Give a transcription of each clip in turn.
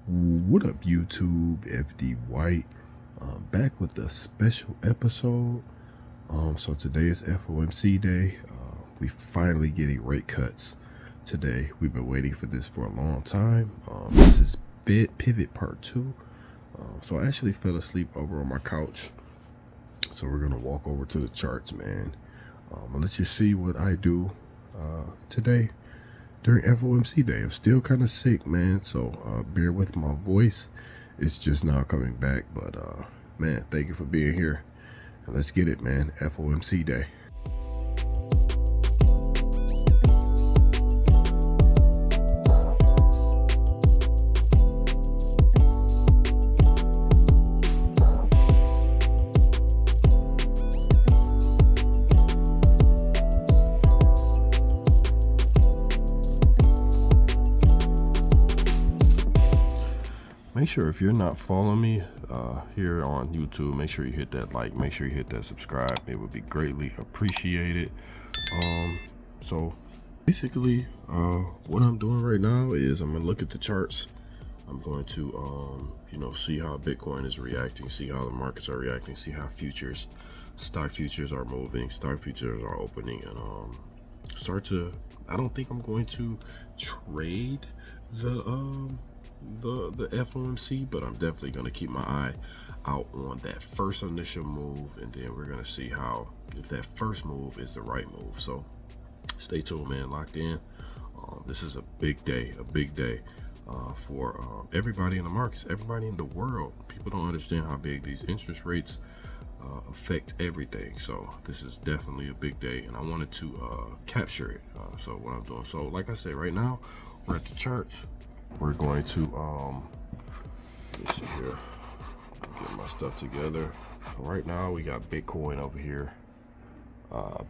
What up, YouTube? FD White, back with a special episode. So today is FOMC day. We finally getting rate cuts today. We've been waiting for this for a long time. This is pivot part 2. So I actually fell asleep over on my couch. So we're gonna walk over to the charts, man. I'll let you see what I do today during FOMC day. I'm still kind of sick, man, so bear with my voice. It's just now coming back, but man, thank you for being here, and let's get it, man. FOMC day. Make sure if you're not following me here on YouTube, make sure you hit that like, make sure you hit that subscribe. It would be greatly appreciated. So basically what I'm doing right now is I'm gonna look at the charts. I'm going to see how Bitcoin is reacting, see how the markets are reacting, see how stock futures are moving, stock futures are opening, and I don't think I'm going to trade the FOMC, but I'm definitely going to keep my eye out on that first initial move, and then we're going to see if that first move is the right move. So stay tuned, man, locked in. This is a big day for everybody in the markets, everybody in the world. People don't understand how big these interest rates affect everything. So this is definitely a big day, and I wanted to capture it. So what I'm doing, so like I said, right now we're at the charts. We're going to let me see here, get my stuff together. So right now we got Bitcoin over here.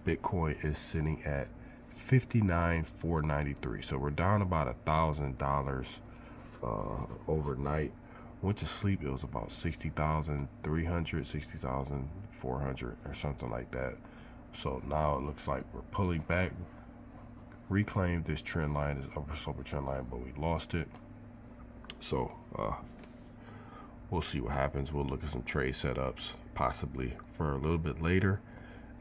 Bitcoin is sitting at 59,493. So we're down about $1,000 overnight. Went to sleep, it was about 60,300, 60,400 or something like that. So now it looks like we're pulling back, reclaimed this trend line, this upper slope trend line, but we lost it. So we'll see what happens. We'll look at some trade setups possibly for a little bit later,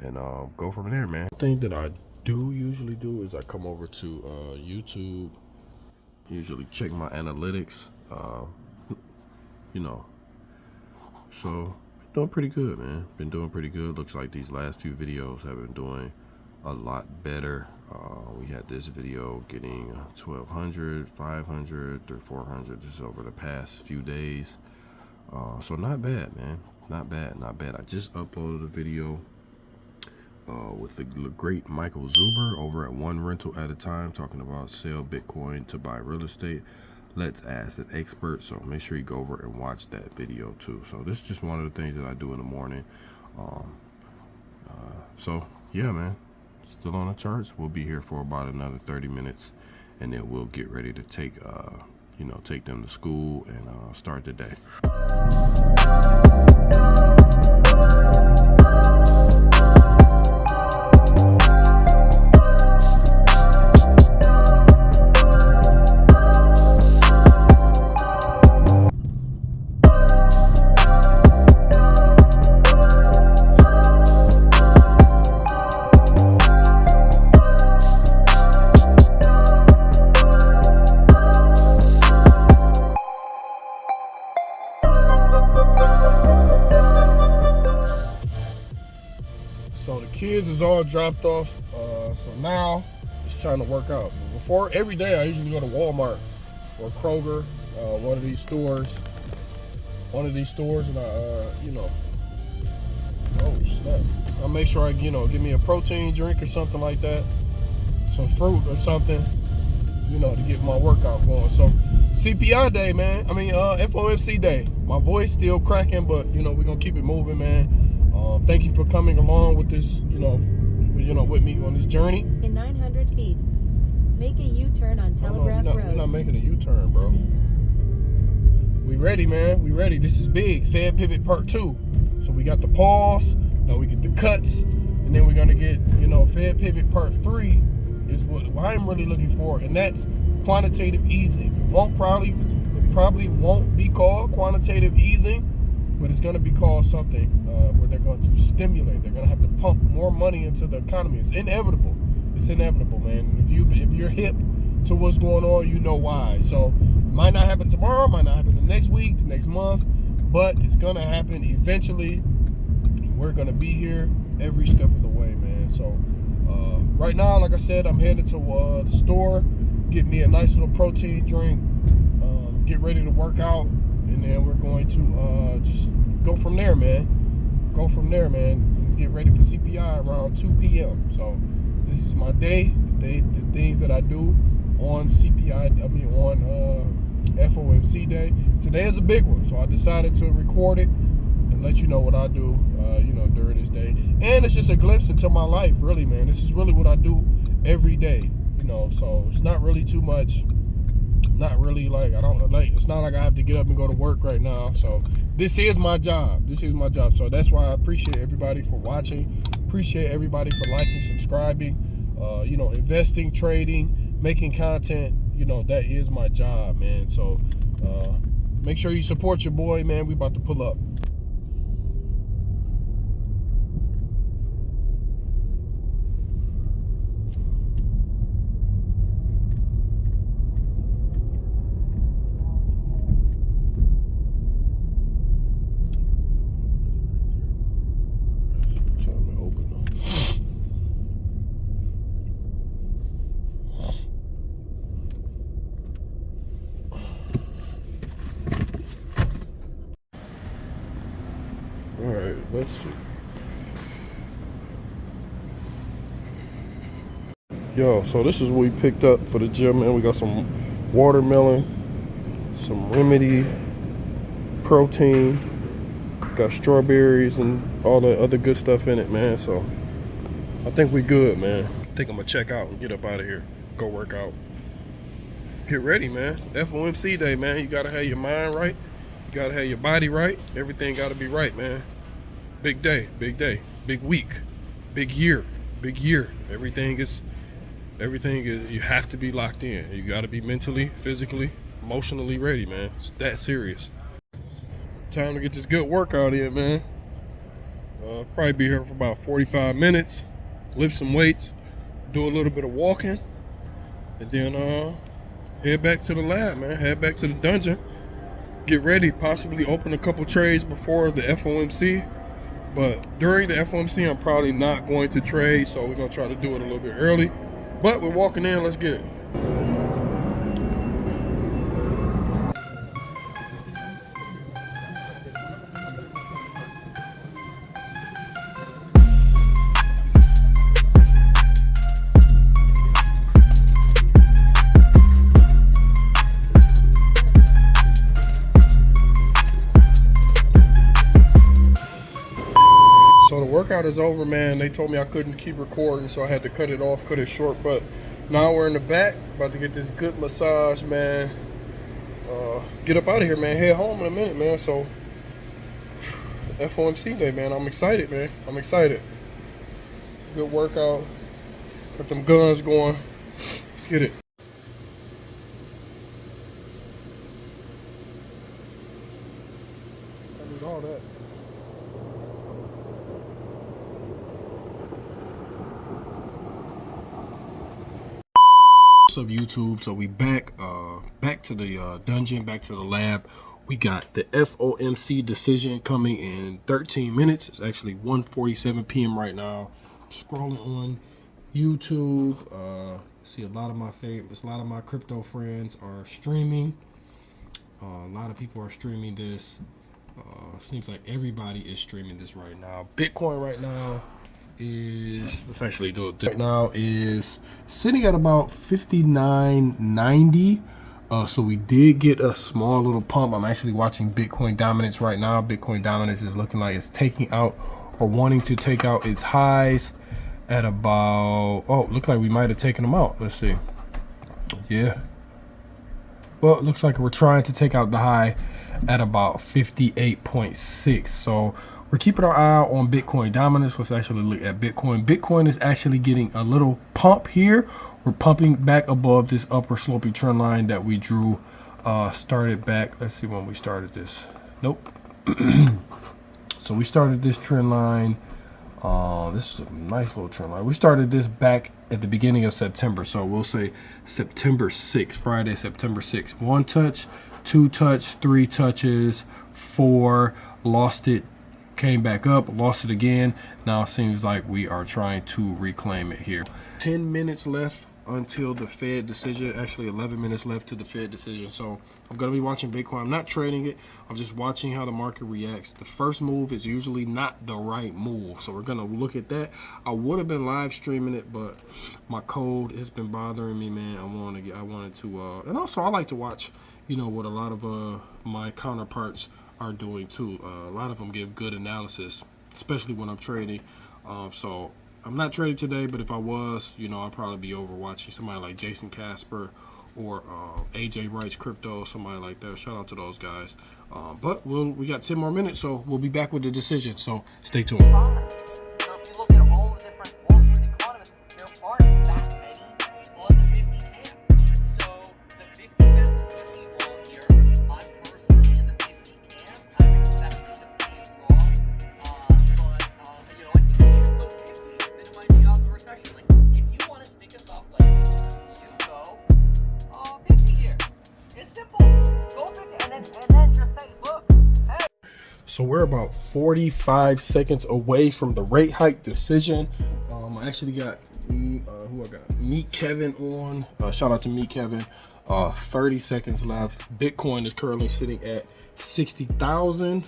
and go from there, man. The thing that I usually do is I come over to YouTube, usually check my analytics. So doing pretty good, man. Been doing pretty good. Looks like these last few videos have been doing a lot better. We had this video getting 1,200, 500, or 400 just over the past few days. So not bad, man. Not bad. I just uploaded a video with the great Michael Zuber over at One Rental at a Time, talking about sell Bitcoin to buy real estate. Let's ask an expert. So make sure you go over and watch that video too. So this is just one of the things that I do in the morning. So yeah, man. Still on the charts. We'll be here for about another 30 minutes, and then we'll get ready to take take them to school and start the day. So the kids is all dropped off, so now it's trying to work out. Before, every day I usually go to Walmart or Kroger, one of these stores, and oh snap, I'll make sure I give me a protein drink or something like that, some fruit or something, to get my workout going. So CPI day, man. FOMC day. My voice still cracking, but we're gonna keep it moving, man. Thank you for coming along with this, with me on this journey. In 900 feet, make a U-turn on Telegraph Road. We're not making a U-turn, bro. We ready, man. We ready. This is big. Fed pivot part 2. So we got the pause. Now we get the cuts, and then we're gonna get, Fed pivot part 3 is what I'm really looking for, and that's quantitative easing. It won't probably It probably won't be called quantitative easing, but it's going to be called something where they're going to stimulate. They're going to have to pump more money into the economy. It's inevitable. It's inevitable, man. If you're hip to what's going on, you know why. So it might not happen tomorrow, might not happen the next week, the next month, but it's going to happen eventually. We're going to be here every step of the way, man. So right now, like I said, I'm headed to the store, get me a nice little protein drink, get ready to work out, and then we're going to just go from there, man. Go from there, man, and get ready for CPI around 2 p.m. So this is my day, the things that I do on FOMC day. Today is a big one, so I decided to record it and let you know what I do, during this day. And it's just a glimpse into my life, really, man. This is really what I do every day, so it's not really too much. Not really it's not like I have to get up and go to work right now. So this is my job. This is my job. So that's why I appreciate everybody for watching. Appreciate everybody for liking, subscribing, investing, trading, making content. That is my job, man. So make sure you support your boy, man. We about to pull up. Let's see. Yo, so this is what we picked up for the gym, man. We got some watermelon, some Remedy protein, got strawberries and all the other good stuff in it, man. So I think we good, man. I think I'm gonna check out and get up out of here, go work out, get ready, man. FOMC day, man. You gotta have your mind right, you gotta have your body right, everything gotta be right, man. Big day, big week, big year. Everything is, you have to be locked in. You got to be mentally, physically, emotionally ready, man. It's that serious. Time to get this good workout in, man. Probably be here for about 45 minutes, lift some weights, do a little bit of walking, and then head back to the lab, man. Head back to the dungeon, get ready, possibly open a couple trades before the FOMC. But during the FOMC, I'm probably not going to trade, so we're going to try to do it a little bit early. But we're walking in. Let's get it. So the workout is over, man. They told me I couldn't keep recording, so I had to cut it off, cut it short. But now we're in the back, about to get this good massage, man. Get up out of here, man. Head home in a minute, man. So FOMC day, man. I'm excited, man. I'm excited. Good workout. Got them guns going. Let's get it. I need all that. What's up, YouTube? So we back to the dungeon, back to the lab. We got the FOMC decision coming in 13 minutes. It's actually 1:47 p.m. right now. I'm scrolling on YouTube. See a lot of my favorites, a lot of my crypto friends are streaming. A lot of people are streaming this. Seems like everybody is streaming this right now. Bitcoin right now is, let's actually do it right now, is sitting at about 59.90. So we did get a small little pump. I'm actually watching Bitcoin dominance right now. Bitcoin dominance is looking like it's taking out or wanting to take out its highs at about, oh, look like we might have taken them out. Let's see. Yeah, well, it looks like we're trying to take out the high at about 58.6. So we're keeping our eye out on Bitcoin dominance. Let's actually look at Bitcoin. Bitcoin is actually getting a little pump here. We're pumping back above this upper sloping trend line that we drew started back. Let's see when we started this. Nope. So we started this trend line. This is a nice little trend line. We started this back at the beginning of September. So we'll say September 6th, Friday, September 6th. 1 touch, 2 touch, 3 touches, 4, lost it, came back up, lost it again. Now it seems like we are trying to reclaim it here. 10 minutes left until the Fed decision. Actually 11 minutes left to the Fed decision. So I'm going to be watching Bitcoin. I'm not trading it. I'm just watching how the market reacts. The first move is usually not the right move. So we're going to look at that. I would have been live streaming it, but my cold has been bothering me, man. I wanted to, and also I like to watch, you know, what a lot of my counterparts are doing too. A lot of them give good analysis, especially when I'm trading. So I'm not trading today, but if I was, you know, I'd probably be over watching somebody like Jason Casper or AJ Wright's Crypto, somebody like that. Shout out to those guys. But we got 10 more minutes, so we'll be back with the decision. So stay tuned. So if you look at all the different Wall Street economists, there aren't that many on the 50 camp. So the 50 bets could be wrong here. I'm personally in the 50 camp. I'm expecting to be wrong. But you know, I think you should go 50 to minimize the odds of recession. Like, if you want to stick a stock like this, you go 50 here. It's simple. Go 50 and then just say, look, hey. So we're about 45 seconds away from the rate hike decision. I actually got who I got? Meet Kevin on. Shout out to Meet Kevin. 30 seconds left. Bitcoin is currently sitting at 60,000.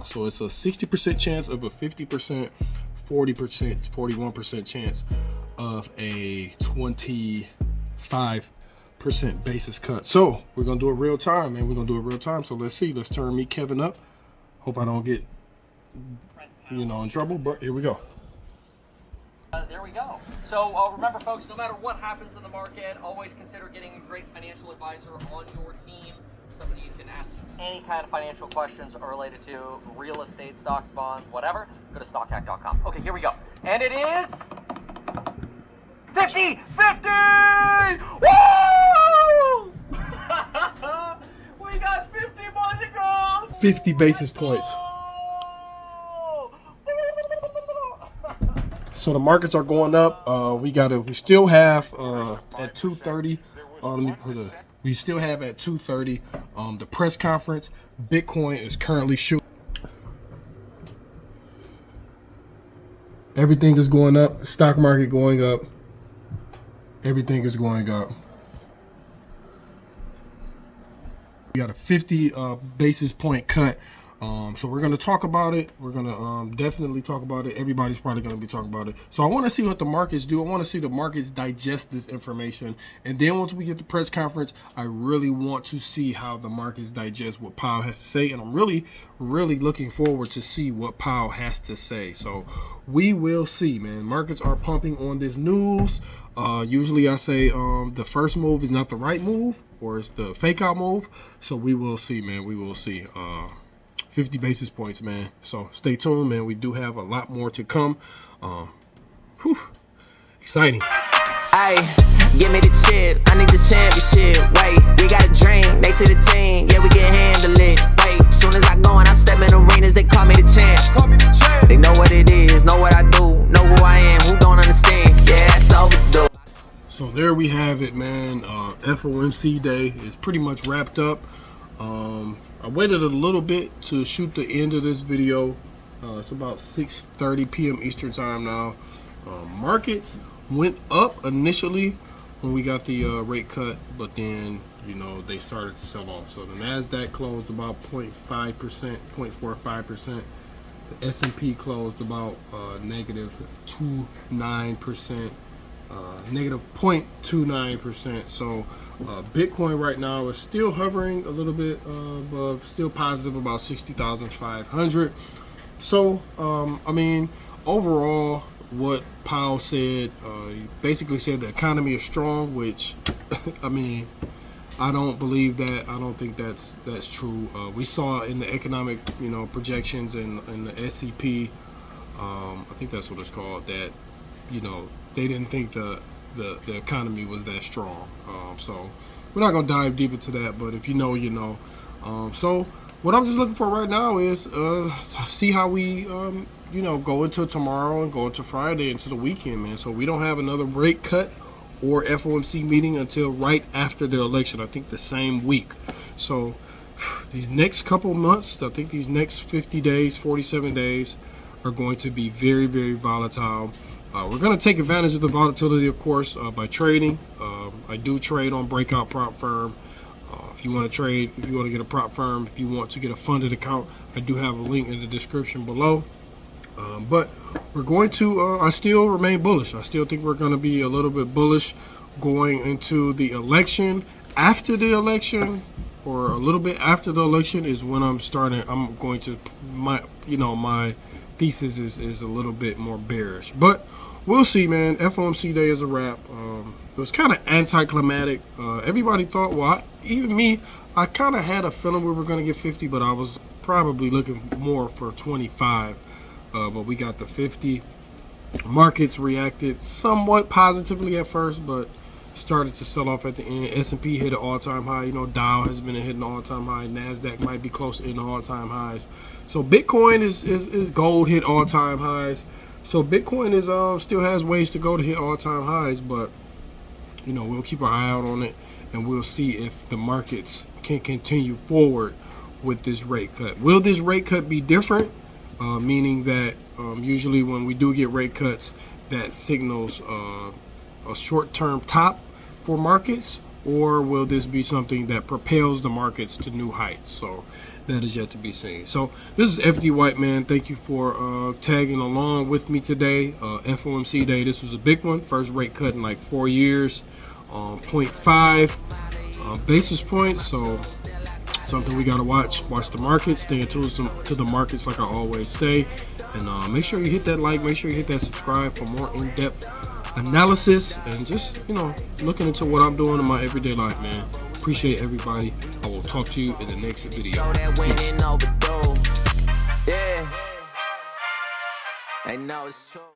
So it's a 60% chance of a 50%, 40%, 41% chance of a 25% basis cut. So we're gonna do it real time, man. We're gonna do it real time. So let's see. Let's turn Meet Kevin up. Hope I don't get, you know, in trouble, but here we go. There we go. So remember, folks, no matter what happens in the market, always consider getting a great financial advisor on your team. Somebody you can ask any kind of financial questions related to real estate, stocks, bonds, whatever. Go to stockhack.com. Okay, here we go. And it is 50! 50! Woo! We got 50, boys and girls! 50 basis points. So the markets are going up. We still have at 2:30. We still have at 2:30 the press conference. Bitcoin is currently shooting. Everything is going up. Stock market going up. Everything is going up. We got a 50 basis point cut. So we're going to talk about it. We're going to definitely talk about it. Everybody's probably going to be talking about it. So I want to see what the markets do. I want to see the markets digest this information. And then once we get the press conference, I really want to see how the markets digest what Powell has to say. And I'm really, really looking forward to see what Powell has to say. So we will see, man. Markets are pumping on this news. Usually I say the first move is not the right move, or it's the fake out move. So we will see, man. We will see. 50 basis points, man. So stay tuned, man. We do have a lot more to come. Exciting. Hey, give me the chip. I need the championship. Wait, we got a dream. Next to the team, yeah, we can handle it. Wait, soon as I go and I step in arenas, they call me the champ. They know what it is, know what I do, know who I am. Who don't understand? Yeah, that's overdue. So there we have it, man. FOMC day is pretty much wrapped up. I waited a little bit to shoot the end of this video. It's about 6:30 p.m. Eastern time now. Markets went up initially when we got the rate cut, but then, you know, they started to sell off. So the NASDAQ closed about 0.5%, 0.45%. The S&P closed about negative 0.29%. Negative 0.29%. So Bitcoin right now is still hovering a little bit above, still positive about 60,500. So I mean, overall, what Powell said, he basically said the economy is strong, which I mean, I don't believe that. I don't think that's true. We saw in the economic, you know, projections in the SCP, I think that's what it's called, that, you know, they didn't think the economy was that strong. So we're not gonna dive deep into that. But if you know, you know. So what I'm just looking for right now is see how we you know, go into tomorrow and go into Friday into the weekend, man. So we don't have another rate cut or FOMC meeting until right after the election. I think the same week. So these next couple months, I think these next 50 days, 47 days are going to be very, very volatile. We're going to take advantage of the volatility, of course, by trading. I do trade on Breakout Prop Firm. If you want to trade, if you want to get a prop firm, if you want to get a funded account, I do have a link in the description below. But we're going to, I still remain bullish. I still think we're going to be a little bit bullish going into the election. After the election, or a little bit after the election, is when I'm going to, my thesis is a little bit more bearish. But we'll see, man. FOMC day is a wrap. It was kind of anticlimactic. Everybody thought, well, even me, I kind of had a feeling we were going to get 50, but I was probably looking more for 25. But we got the 50. Markets reacted somewhat positively at first, but started to sell off at the end. S&P hit an all-time high. You know, Dow has been hitting an all-time high. NASDAQ might be close to hitting all-time highs. So Bitcoin is gold hit all-time highs. So Bitcoin is still has ways to go to hit all-time highs, but you know, we'll keep our eye out on it, and we'll see if the markets can continue forward with this rate cut. Will this rate cut be different? Meaning that usually when we do get rate cuts, that signals a short-term top for markets, or will this be something that propels the markets to new heights? So that is yet to be seen. So this is FD White, man. Thank you for tagging along with me today. FOMC day. This was a big one. First rate cut in like 4 years. 0.5 basis points. So something we gotta watch the markets, stay tuned to the markets, like I always say. And make sure you hit that like, make sure you hit that subscribe for more in-depth analysis and just, you know, looking into what I'm doing in my everyday life, man. Appreciate everybody. I will talk to you in the next video. Peace. Yeah. I know it's true.